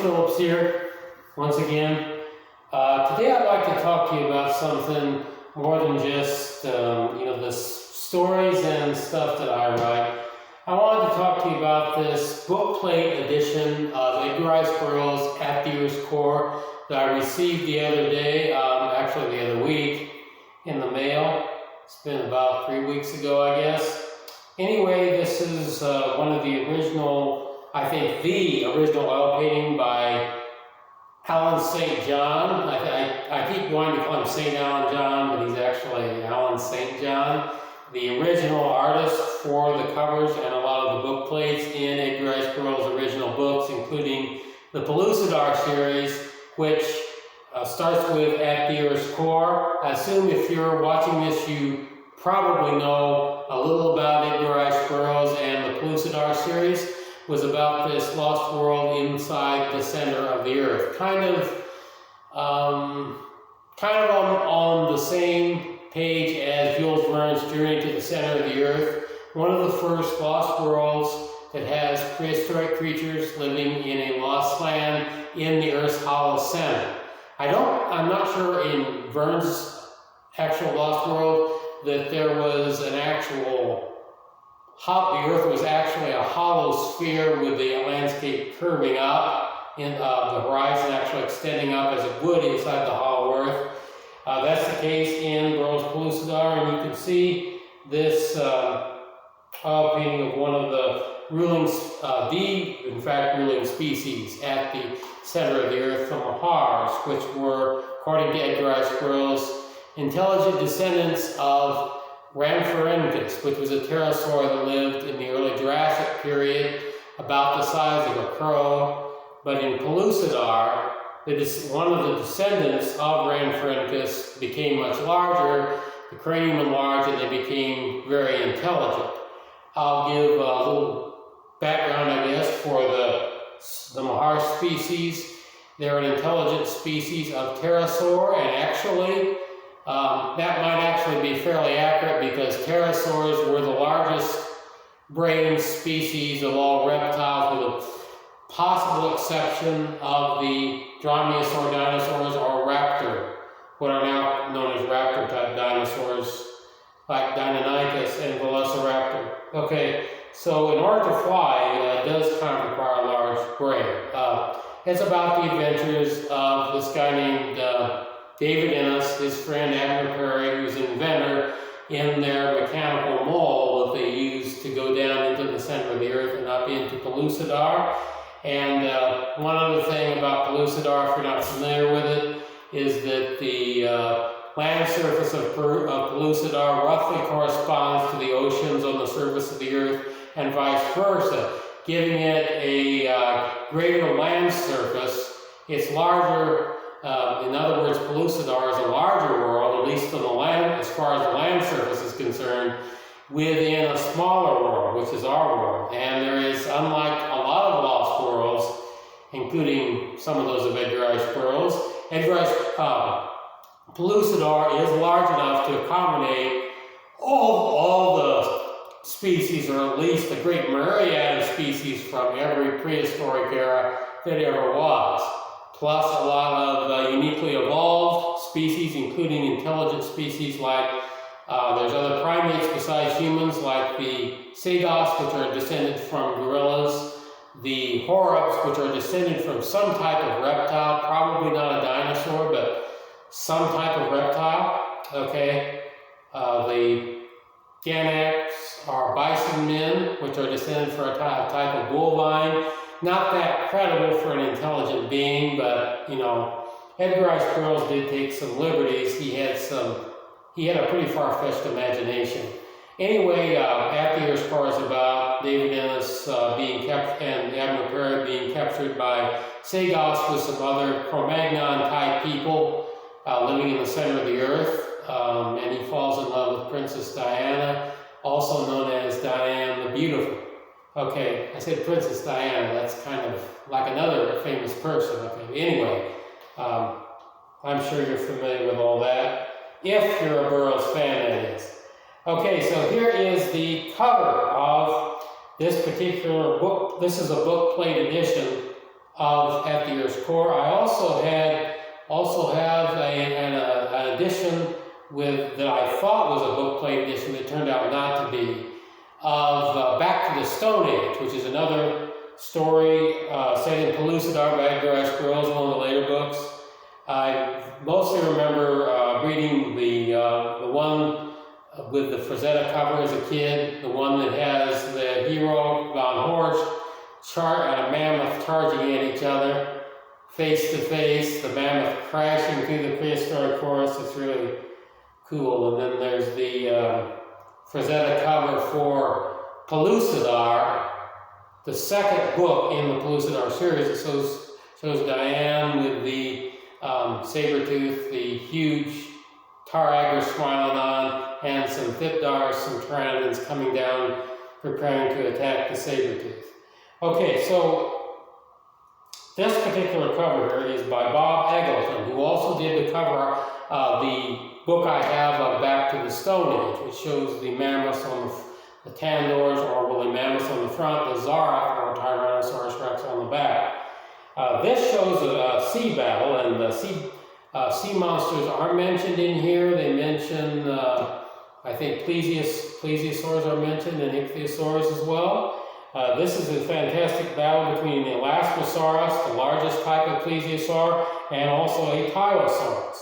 Phillips here, once again. Today I'd like to talk to you about something more than just, the stories and stuff that I write. I wanted to talk to you about this bookplate edition of Edgar Burroughs' At the Earth's Core that I received the other day, actually the other week, in the mail. It's been about 3 weeks ago, I guess. Anyway, this is one of the original, I think the original oil painting by Alan St. John. I keep wanting to call him St. Alan John, but he's actually Alan St. John. The original artist for the covers and a lot of the book plates in Edgar Rice Burroughs' original books, including the Pellucidar series, which starts with At the Earth's Core. I assume if you're watching this, you probably know a little about Edgar Rice Burroughs, and the Pellucidar series was about this lost world inside the center of the Earth. Kind of on the same page as Jules Verne's Journey to the Center of the Earth. One of the first lost worlds that has prehistoric creatures living in a lost land in the Earth's hollow center. I'm not sure in Verne's actual lost world that there was an actual, the Earth was actually a hollow sphere with the landscape curving up, in the horizon actually extending up as it would inside the hollow Earth. That's the case in Burroughs' Pellucidar, and you can see this oil painting of one of the ruling species at the center of the Earth, the Mahars, which were, according to Edgar Rice Burroughs, intelligent descendants of Rhamphorhynchus, which was a pterosaur that lived in the early Jurassic period, about the size of a crow. But in Pellucidar, one of the descendants of Rhamphorhynchus became much larger, the cranium enlarged, and they became very intelligent. I'll give a little background, I guess, for the Mahar species. They're an intelligent species of pterosaur, and actually, that might actually be fairly accurate because pterosaurs were the largest brain species of all reptiles, with a possible exception of the dromaeosaur dinosaurs or raptor, what are now known as raptor-type dinosaurs like Deinonychus and Velociraptor. Okay, so in order to fly, it does kind of require a large brain. It's about the adventures of this guy named David Ennis, his friend Edgar Perry, who's an inventor in their mechanical mole that they use to go down into the center of the Earth and up into Pellucidar. And one other thing about Pellucidar, if you're not familiar with it, is that the land surface of Pellucidar roughly corresponds to the oceans on the surface of the Earth, and vice versa, giving it a greater land surface. It's larger. In other words, Pellucidar is a larger world, at least on the land, as far as the land surface is concerned, within a smaller world, which is our world. And there is, unlike a lot of lost worlds, including some of those of Edgar Rice Burroughs, Pellucidar is large enough to accommodate all the species, or at least a great myriad of species from every prehistoric era that ever was. Plus a lot of uniquely evolved species, including intelligent species like, there's other primates besides humans, like the sagos, which are descended from gorillas, the horribs, which are descended from some type of reptile, probably not a dinosaur, but some type of reptile, okay? The ganax are bison men, which are descended from a type of bovine. Not that credible for an intelligent being, but, Edgar Rice Burroughs did take some liberties. He had a pretty far-fetched imagination. Anyway, At the Earth's Core is about David Ennis being captured, and Edgar Perry being captured by sagos with some other Cro-Magnon-type people living in the center of the Earth, and he falls in love with Princess Diana, also known as Diane the Beautiful. Okay, I said Princess Diana, that's kind of like another famous person. Okay, anyway, I'm sure you're familiar with all that, if you're a Burroughs fan, that is. Okay, so here is the cover of this particular book. This is a book plate edition at the Earth's core. I also have an edition that I thought was a bookplate edition that turned out not to be, of Back to the Stone Age, which is another story set in Pellucidar by Edgar Rice Burroughs, one of the later books. I mostly remember reading the one with the Frazetta cover as a kid, the one that has the hero on horse and a mammoth charging at each other, face to face, the mammoth crashing through the prehistoric forest. It's really cool. And then there's the Frazetta cover for Pellucidar, the second book in the Pellucidar series. It shows Diane with the saber-tooth, the huge Tar-Agar Smilodon, and some Thipdars, some Pteranodons coming down, preparing to attack the saber-tooth. Okay, so this particular cover here is by Bob Eggleton, who also did the cover of the book I have of Back to the Stone Age, which shows the mammoths on the Tandors, or woolly mammoths on the front, the Zarak, or Tyrannosaurus Rex, on the back. This shows a sea battle, and the sea monsters are mentioned in here. They mention, I think, plesiosaurs are mentioned, and ichthyosaurs as well. This is a fantastic battle between the Elasmosaurus, the largest type of plesiosaur, and also a Tylosaurus.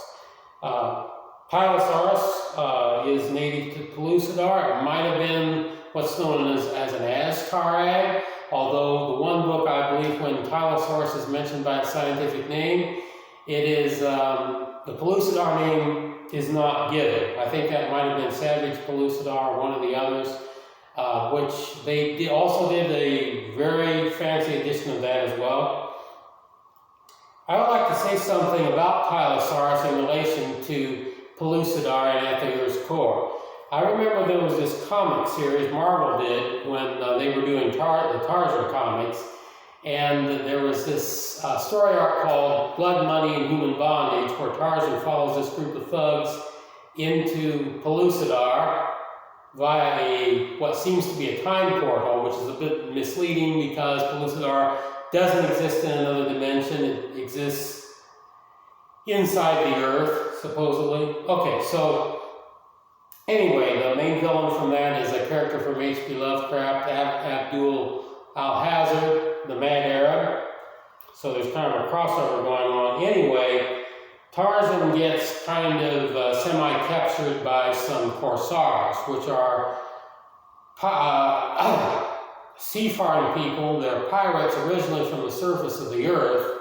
Tylosaurus is native to Pellucidar. It might have been what's known as an Aztarag, although the one book, I believe, when Tylosaurus is mentioned by its scientific name, it is, the Pellucidar name is not given. I think that might have been Savage Pellucidar, or one of the others, which they also did a very fancy edition of that as well. I would like to say something about Tylosaurus in relation to Pellucidar and at the Earth's core. I remember there was this comic series Marvel did when they were doing the Tarzan comics, and there was this story arc called Blood, Money, and Human Bondage, where Tarzan follows this group of thugs into Pellucidar via what seems to be a time portal, which is a bit misleading because Pellucidar doesn't exist in another dimension. It exists inside the Earth, supposedly. Okay, so anyway, the main villain from that is a character from H.P. Lovecraft, Abdul Alhazard, the Mad Arab. So there's kind of a crossover going on. Anyway, Tarzan gets kind of semi-captured by some corsairs, which are seafaring people. They're pirates originally from the surface of the earth,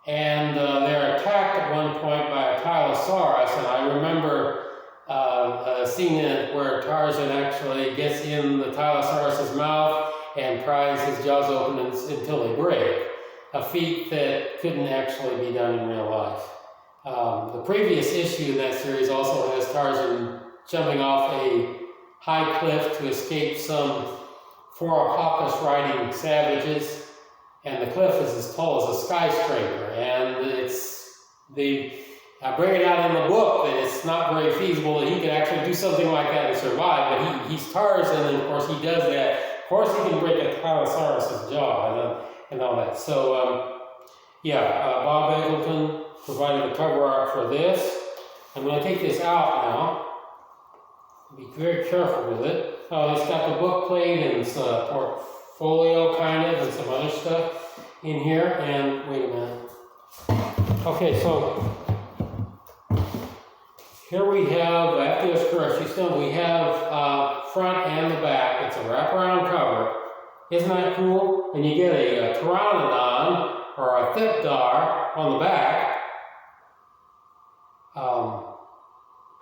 and they're attacked at one point by a Tylosaurus, and I remember a scene in it where Tarzan actually gets in the Tylosaurus's mouth and pries his jaws open until they break, a feat that couldn't actually be done in real life. The previous issue in that series also has Tarzan jumping off a high cliff to escape some four hawkish riding savages, and the cliff is as tall as a skyscraper, and I bring it out in the book that it's not very feasible that he could actually do something like that and survive, but he's Tarzan, and of course he does that. Of course he can break a Tylosaurus' jaw and all that. So, Bob Eggleton provided a cover art for this. I'm going to take this out now. Be very careful with it. It's got the book plate and it's a portfolio kind of, and some other stuff in here. And wait a minute. Okay, so here we have, at this correction stone, we have front and the back. It's a wraparound cover. Isn't that cool? And you get a Pteranodon or a Thipdar on the back.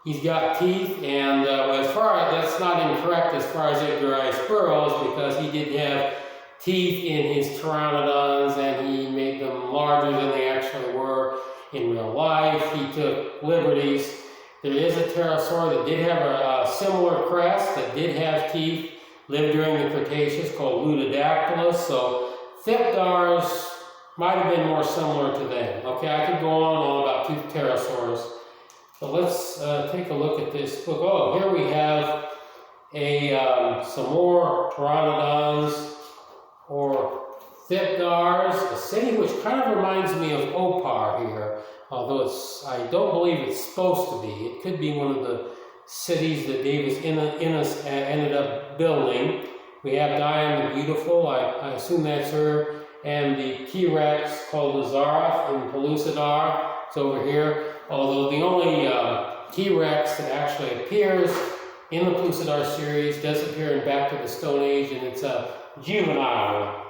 He's got teeth, and that's not incorrect as far as Edgar Rice Burroughs, because he did have teeth in his Pteranodons, and he made them larger than they actually were in real life. He took liberties. There is a pterosaur that did have a similar crest, that did have teeth, lived during the Cretaceous, called Ludodactylus. So Thipdars might have been more similar to them. Okay, I could go on about toothed pterosaurs. So let's take a look at this book. Oh, here we have some more Pteranodons or Thipdars, a city which kind of reminds me of Opar here, although I don't believe it's supposed to be. It could be one of the cities that Davis Innes ended up building. We have Diane the Beautiful, I assume that's her, and the T-Rex called the Zarath in Pellucidar. It's over here, although the only T-Rex that actually appears in the Pellucidar series does appear in Back to the Stone Age, and it's a juvenile.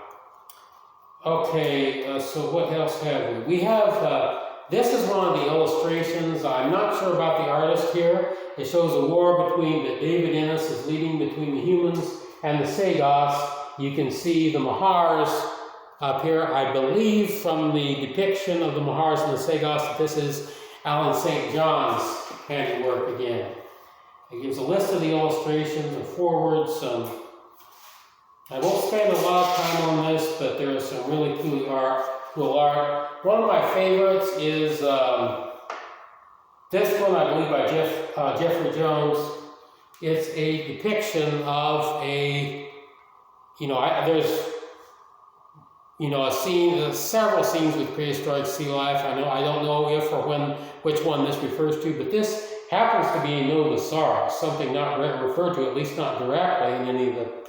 Okay, so what else have we? We have, this is one of the illustrations. I'm not sure about the artist here. It shows a war that David Innes is leading between the humans and the Sagoths. You can see the Mahars up here. I believe from the depiction of the Mahars and the Sagoths that this is Alan St. John's handiwork again. It gives a list of the illustrations and forwards. I won't spend a lot of time on this, but there is some really cool art. One of my favorites is this one, I believe, by Jeffrey Jones. It's a depiction of a, there's a scene, several scenes with prehistoric sea life. I don't know if or which one this refers to, but this happens to be a Nodosaurus, something not referred to, at least not directly in any of the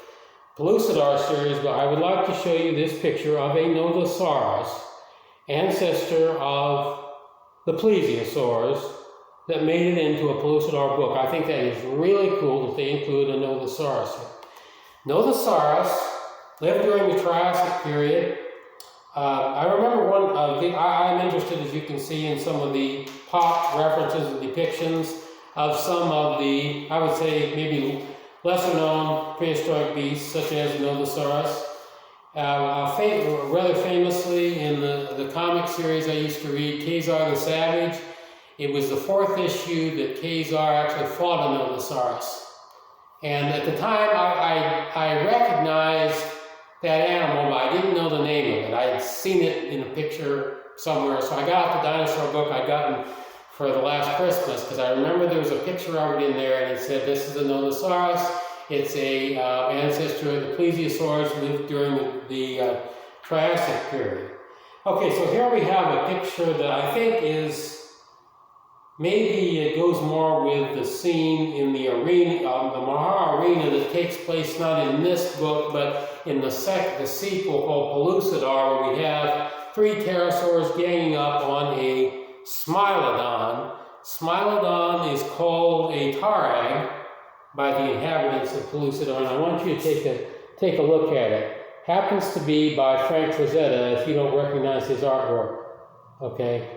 Pellucidar series, but I would like to show you this picture of a Nodosaurus, ancestor of the plesiosaurs, that made it into a Pellucidar book. I think that is really cool that they include a Nodosaurus here. Nodosaurus lived during the Triassic period. I remember I'm interested, as you can see, in some of the pop references and depictions of some of the, I would say, maybe lesser known prehistoric beasts, such as Nodosaurus. Rather famously, in the comic series I used to read, Khazar the Savage, it was the 4th issue that Khazar actually fought a Nodosaurus. And at the time, I recognized that animal, but I didn't know the name of it. I had seen it in a picture somewhere, so I got out the dinosaur book I'd gotten for the last Christmas, because I remember there was a picture of it in there, and it said, this is a Nodosaurus. It's a ancestor of the plesiosaurs, lived during the Triassic period. Okay, so here we have a picture that I think is, maybe it goes more with the scene in the arena, the Mahar arena, that takes place not in this book, but in the sequel called Pellucidar, where we have 3 pterosaurs ganging up on a Smilodon. Smilodon is called a tarag by the inhabitants of Pellucidar, and I want you to take a look at it. Happens to be by Frank Frazetta, if you don't recognize his artwork. Okay,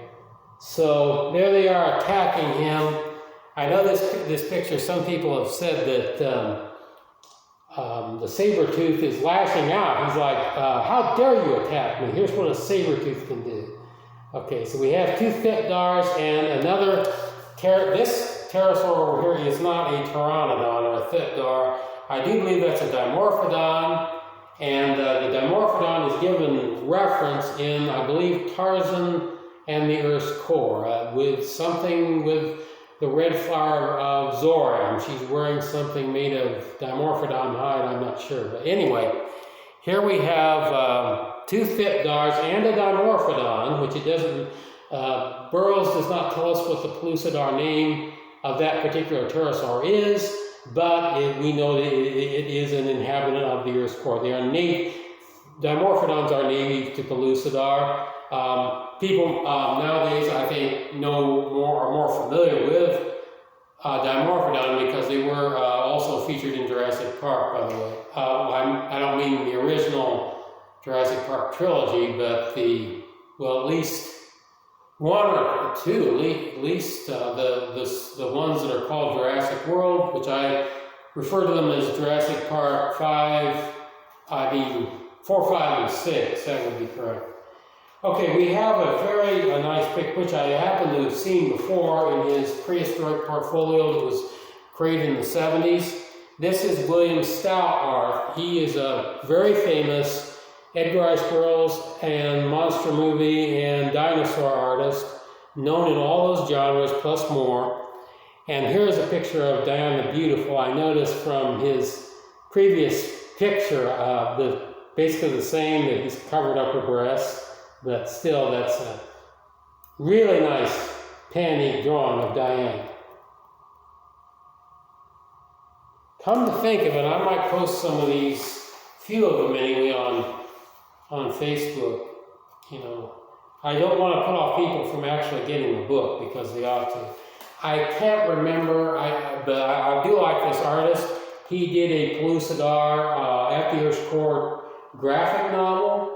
so there they are attacking him. I know this picture, some people have said that the saber-tooth is lashing out. He's like, how dare you attack me? Here's what a saber-tooth can do. Okay, so we have 2 Thipdars and another, this pterosaur over here is not a pteranodon or a Thipdar. I do believe that's a dimorphodon, and the dimorphodon is given reference in, I believe, Tarzan and the Earth's Core, with something with the red flower of Zoram. She's wearing something made of dimorphodon hide, I'm not sure. But anyway, here we have 2 Thipdars and a dimorphodon, which it doesn't, Burroughs does not tell us what the Pellucidar name of that particular pterosaur is, but we know that it is an inhabitant of the Earth's core. They are dimorphodons are native to Pellucidar. People nowadays, I think, are more familiar with dimorphodon because they were also featured in Jurassic Park, by the way. I don't mean the original Jurassic Park trilogy, but at least 1 or 2, at least the ones that are called Jurassic World, which I refer to them as Jurassic Park 4, 5, and 6, that would be correct. Okay, we have a very nice pic, which I happen to have seen before in his prehistoric portfolio that was created in the 70s. This is William Stout art. He is a very famous Edgar Rice Burroughs and monster movie and dinosaur artist, known in all those genres plus more. And here's a picture of Diane the Beautiful. I noticed from his previous picture, the basically the same, that he's covered up her breasts, but still that's a really nice pan drawing of Diane. Come to think of it, I might post some of these, few of them anyway, on Facebook. You know, I don't want to put off people from actually getting the book because they ought to. I can't remember, but I do like this artist. He did a Pellucidar at the Earth's Core graphic novel,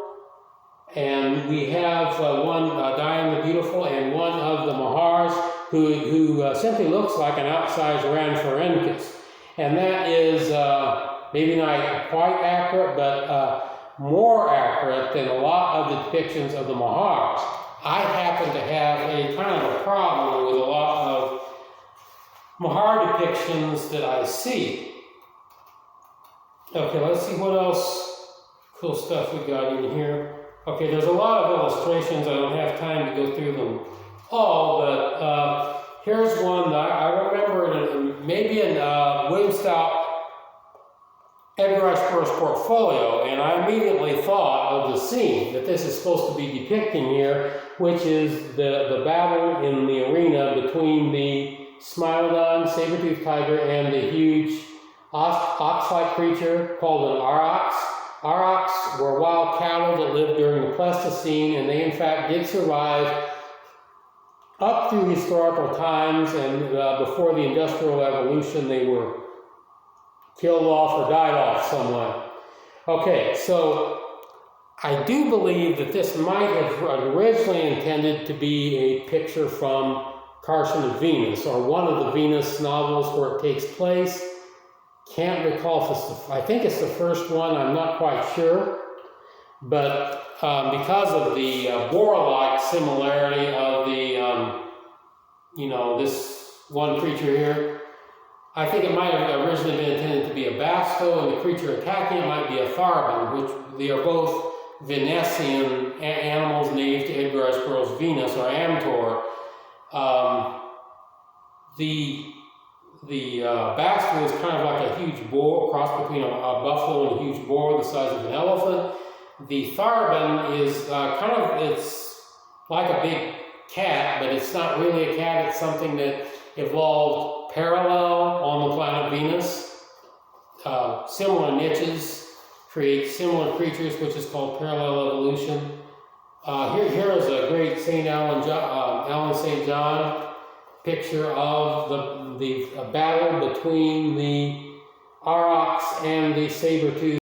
and we have one, Diane the Beautiful, and one of the Mahars who simply looks like an outsized Rhamphorhynchus. And that is maybe not quite accurate, but more accurate than a lot of the depictions of the Mahars. I happen to have a kind of a problem with a lot of Mahar depictions that I see. Okay, let's see what else cool stuff we got in here. Okay, there's a lot of illustrations. I don't have time to go through them all, but here's one that I remember maybe in William Stout Edgar Rice Burroughs' portfolio, and I immediately thought of the scene that this is supposed to be depicting here, which is the battle in the arena between the Smilodon saber-toothed tiger and the huge ox-like creature called an aurochs. Aurochs were wild cattle that lived during the Pleistocene, and they in fact did survive up through historical times, and before the Industrial Revolution they were killed off or died off somewhat. Okay, so I do believe that this might have originally intended to be a picture from Carson of Venus, or one of the Venus novels where it takes place. Can't recall if it's I think it's the first one, I'm not quite sure. But because of the boar-like similarity of the, you know, this one creature here, I think it might have originally been intended to be a basto, and the creature attacking it might be a tharbin, which they are both Venusian animals native to Edgar Rice Burroughs' Venus, or Amtor. The basto is kind of like a huge boar, cross between a buffalo and a huge boar the size of an elephant. The tharbin is it's like a big cat, but it's not really a cat. It's something that evolved parallel on the planet Venus. Similar niches create similar creatures, which is called parallel evolution. Here is a great Alan St. John picture of the battle between the aurochs and the saber-toothed